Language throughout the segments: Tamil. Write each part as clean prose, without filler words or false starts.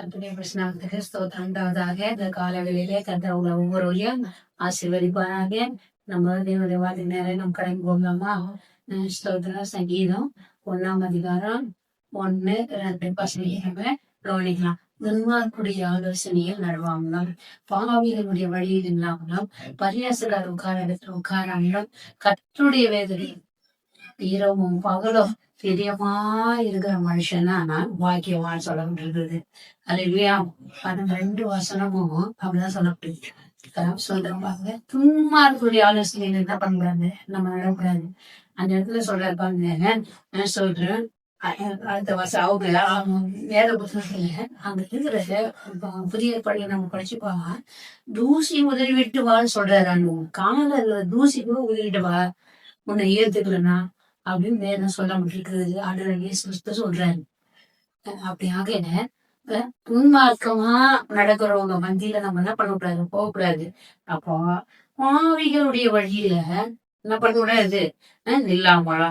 கர்த்தருடைய பிரசனத்துக்கு ஸ்தோத்திரம் உண்டாவதாக. இந்த காலவெளியிலே கர்த்தர் உங்களை ஒவ்வொருவரையும் ஆசீர்வதிப்பாராக. நம்ம தேவனுடைய வார்த்தை நேரம் நம்ம கடந்து போகலாமா? ஸ்தோத்திரம். சங்கீதம் 1 1, 2 நம்ம கவனிக்கலாம். துன்மார்க்குடைய ஆலோசனையில் நடவாமலும், பாவிகளுடைய வழியில் இல்லாமலும், பரியாசக்கார உட்கார இடத்துல உட்காராமலும், கர்த்தருடைய வேதனை இரவும் பகலும் பிரியமா இருக்கிற மனுஷனா வாக்கியவான் சொல்லப்பட்டிருக்குது. அல்லேலூயா. 2 வசனமும் அப்படிதான் சொல்லப்பட்டிருக்கு. சொல்றாங்க, துன்மார்க்குடைய ஆலோசனையில என்ன பண்ணக்கூடாது, நம்ம நடக்கூடாது. அந்த இடத்துல சொல்றாரு பாருங்க. நான் சொல்றேன், அடுத்த வருஷம் அவங்க வேத புத்தகத்துல அங்க இருக்கிற புதிய பள்ளி நம்ம படிச்சுப்பாங்க. தூசி உதறி விட்டு வான்னு சொல்றாரு. அந்த கால தூசி கூட உதறிட்டு வா, உன்னை ஏத்துக்கலன்னா அப்படின்னு வேதம் சொல்லப்பட்டிருக்கிறது. ஆண்டவர் இயேசு கிறிஸ்து சொல்றாரு. அப்படியாக துன்மார்க்கமா நடக்கிறவங்க மத்தியில நம்ம என்ன பண்ணக்கூடாது, போகக்கூடாது. அப்போ பாவிகளுடைய வழியில என்ன பண்ணக்கூடாது, இல்லாமலோ,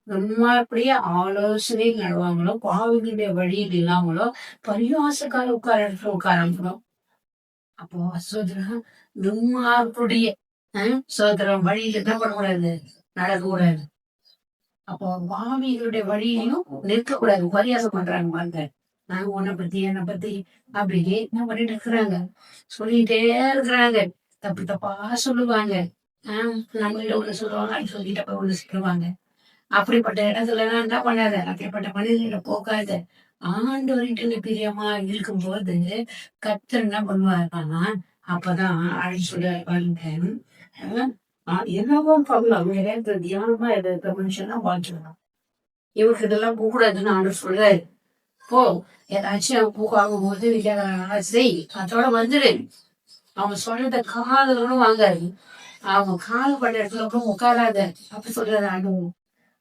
துன்மார்க்குடைய ஆலோசனை நடுவாங்களோ, பாவிகளுடைய வழியில் இல்லாமலோ, பரியாசக்கார உட்கார இடத்துல உட்காரணும். அப்போ சோதரம் துன்மார்க்குடைய சோதரம் வழியில என்ன பண்ணக்கூடாது, நடக்கக்கூடாது. அப்போ பாவிகளுடைய வழியையும் நிற்கக்கூடாது. பரியாசம் பண்றாங்க பாருங்க. நாங்க உன்னை பத்தி என்னை பத்தி அப்படியே என்ன பண்ணிட்டு இருக்கிறாங்க, சொல்லிட்டே இருக்கிறாங்க. தப்பு தப்பா சொல்லுவாங்க. நம்மகிட்ட ஒண்ணு சொல்லுவாங்க, அது சொல்லிட்டு அப்ப ஒண்ணு சொல்லுவாங்க. அப்படிப்பட்ட இடத்துல எல்லாம் என்ன பண்ணாத, அப்படிப்பட்ட மனிதர்களை போக்காத. ஆண்டவர்கிட்ட பிரியமா இருக்கும்போது கர்த்தர் என்ன பண்ணுவாருன்னா, அப்பதான் அழி சொல்ல பாருங்க. என்னவும் பகலாம் தியானமா இருக்கிற மனுஷன் தான் வாழ்த்துக்கணும். இவருக்கு இதெல்லாம் போகக்கூடாதுன்னு ஆண்டவர் சொல்றாரு. போ, ஏதாச்சும் பூக்காகும் போது செய், அதோட வந்துடு. அவங்க சொல்றத காதலும் வாங்காது. அவங்க காது பட்ட இடத்துல கூட உட்காராத அப்படி சொல்றாரு ஆண்டவர்.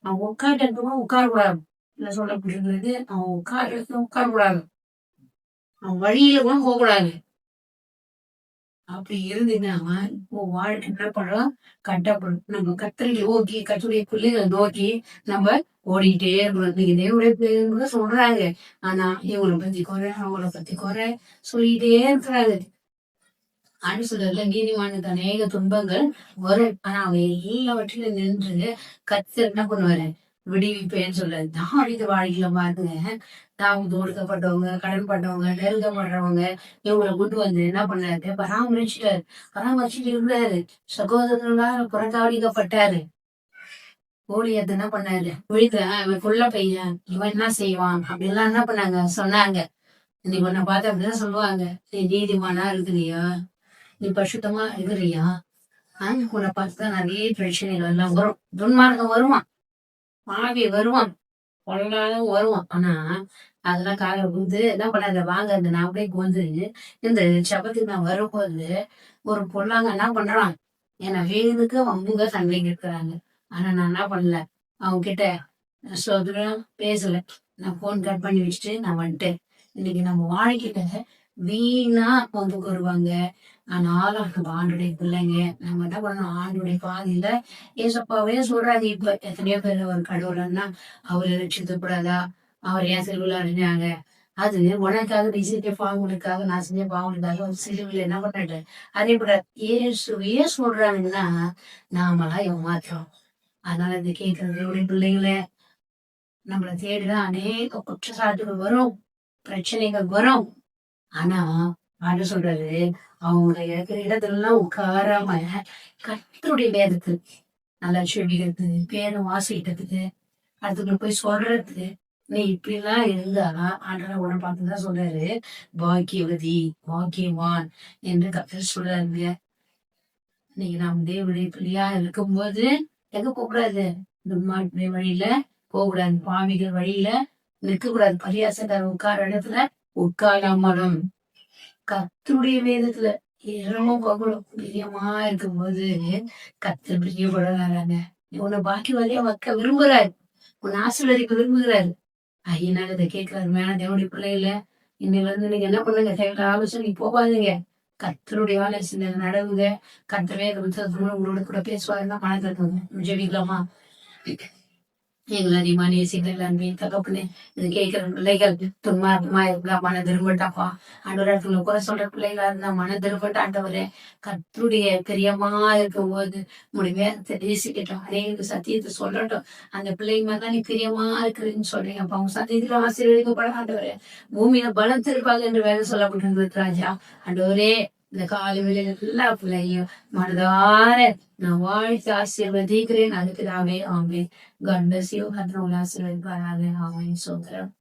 அவன் உட்கார இடத்துல உட்காரக்கூடாது. என்ன சொல்லப்படுகிறது, அவன் உட்கார இடத்துல உட்காரக்கூடாது. அவன் வழியில கூட போகக்கூடாது. அப்படி இருந்தீங்கன்னா உன் வாழ்க்கை என்ன பண்றோம், கட்டப்படும். நம்ம கத்தரை நோக்கி, கத்துடைய பிள்ளைகளை நோக்கி நம்ம ஓடிக்கிட்டே இருக்கணும். இன்னைக்கு தேவடைய பிள்ளைங்க சொல்றாங்க, ஆனா இவங்களை பத்தி குறை, அவங்கள பத்தி குறை சொல்லிக்கிட்டே இருக்கிறாங்க. சொல்றதுல நீதிமானுக்கு அநேக துன்பங்கள் வரும், ஆனா அவங்க எல்லாவற்றிலும் நின்று கத்தர் என்ன பண்ணுவாரு, விடுவிப்பேன்னு சொல்றாரு. தாவீது வாழ்க்கையில பாருங்க, தாவீது ஒடுக்கப்பட்டவங்க, கடன்பட்டவங்க, நெருங்கப்படுறவங்க இவங்களை கொண்டு வந்து என்ன பண்ணாரு, பராமரிச்சுட்டு இருந்தாரு. சகோதரர்களால் புறங்காவலிக்கப்பட்டாரு. கோலியாத் என்ன பண்ணாரு, விழுந்த இவன் கொல்ல பையன், இவன் என்ன செய்வான் அப்படின்லாம் என்ன பண்ணாங்க, சொன்னாங்க. இன்னைக்கு உன்னை பார்த்து அப்படிதான் சொல்லுவாங்க, நீ நீதிமானா இருக்கிறியா, நீ பரிசுத்தமா இருக்கிறியா, உன்னை பார்த்துதான் நிறைய பிரச்சனைகள் எல்லாம் வரும். துன்மார்க்கம் வருவான், பாவி வருவான், கொள்ளாலும் வருவான். ஆனா அதெல்லாம் காலை வந்து என்ன பண்ணாத, வாங்க இந்த நான் அப்படியே வந்து இந்த சபத்துக்கு நான் வரும்போது ஒரு பொண்ணாங்க என்ன பண்றான், ஏன்னா வேணுக்கு வம்புக சண்டைங்க இருக்கிறாங்க. ஆனா நான் என்ன பண்ணல, அவங்க கிட்ட சொல்றேன் பேசல, நான் போன் கட் பண்ணி வச்சுட்டு நான் வந்துட்டேன். இன்னைக்கு நம்ம வாழ்க்கையில வீணா வம்புக்கு வருவாங்க. ஆனாலும் நம்ம ஆண்டுடைய பிள்ளைங்க, நம்ம என்ன பண்ணணும், ஆண்டுடைய பாதையில ஏசப்பாவே சொல்றாரு. இப்ப எத்தனையோ பேர் ஒரு கடவுளன்னா அவரை ரட்சிக்கப்படாதா, அவர் ஏன் சிலுவையில அறிஞ்சாங்க, அது உனக்காக நீ செஞ்ச பாவங்களுக்காக, நான் செஞ்ச பாவங்களுக்காக ஒரு சிலுவையில என்ன பண்ணாரு அதே போல ஏசுவையே சொல்றாங்கன்னா நாமெல்லாம் ஏமாற்றோம். அதனால இந்த கேட்கறது பிள்ளைங்கள நம்மளை தேடிதான் அநேக குற்றச்சாட்டுகள் வரும், பிரச்சனைகள் வரும். ஆனா ஆண்டு சொல்றது, அவங்க இருக்கிற இடத்துல எல்லாம் உட்காராம கர்த்தருடைய வேதத்துக்கு நல்லா செவிக்கிறது, பேரும் வாசிக்கிறதுக்கு, அதுக்கு போய் சொல்றதுக்கு, நீ இப்படி எல்லாம் இருந்தா ஆண்டவரை உடனே பார்த்துதான் சொல்றாரு, பாக்கியவதி பாக்கியவான் என்று கர்த்தர் சொல்றாருங்க. இன்னைக்கு நாம் தேவனுடைய பிள்ளையா இருக்கும்போது எங்க போகக்கூடாது, துன்மார்க்குடைய வழியில போகக்கூடாது, பாவிகள் வழியில நிற்கக்கூடாது, பரியாசக்கார உட்கார இடத்துல உட்காராமலும், கர்த்தருடைய வேதத்துல இரவும் பகலும் பிரியமா இருக்கும்போது கர்த்தர் பிரியப்படுறாங்க. உன்னை பாக்கியவாதியா வைக்க விரும்புறாரு, உன்னை ஆசீர்வதிக்க விரும்புகிறாரு. அதனால இதை கேட்கிறாரு மேல தேவனுடைய பிள்ளைகள, இன்னைல இருந்து நீங்க என்ன பண்ணுங்க, தேவையான ஆலோசனை போகாதீங்க, கர்த்தருடைய ஆலோசனை நடவுங்க. கர்த்தரே உங்களோட கூட பேசுவாருன்னா மனதில் ஜெபிக்கலாமா? எங்களை அதிகமா நேசிக்கிற அன்பின் தகப்பனே, இது கேட்கிற பிள்ளைகள் துன்மார்க்கமா இருந்தா மன திரும்பட்டாப்பா. ஆண்டவரே குறை சொல்ற பிள்ளைகளா இருந்தா மன திரும்பட்ட ஆண்டவரே, கர்த்தருடைய பிரியமா இருக்கும்போது உங்களுடைய வேதத்தை நேசிக்கட்டும். அநேக சத்தியத்தை சொல்லட்டும். அந்த பிள்ளைங்க மேல நீ பிரியமா இருக்கிறேன்னு சொல்றீங்க. அப்ப அவங்க சத்தியத்துல ஆசீர்வதிக்கப்பட ஆண்டவரே. பூமியில பலத்திருப்பாங்க என்று வேதம் சொல்லப்பட்டிருந்தது ராஜா. ஆண்டவரே, இந்த காலை வேளையில எல்லா பிள்ளையும் மனதார நான் வாழ்த்து ஆசீர்வதிக்கிறேன். அதுக்கு தாவே ஆமென். God bless you. கர்த்தர் உங்களை ஆசீர்வதிப்பாராக. ஆமென். சோத்திரம்.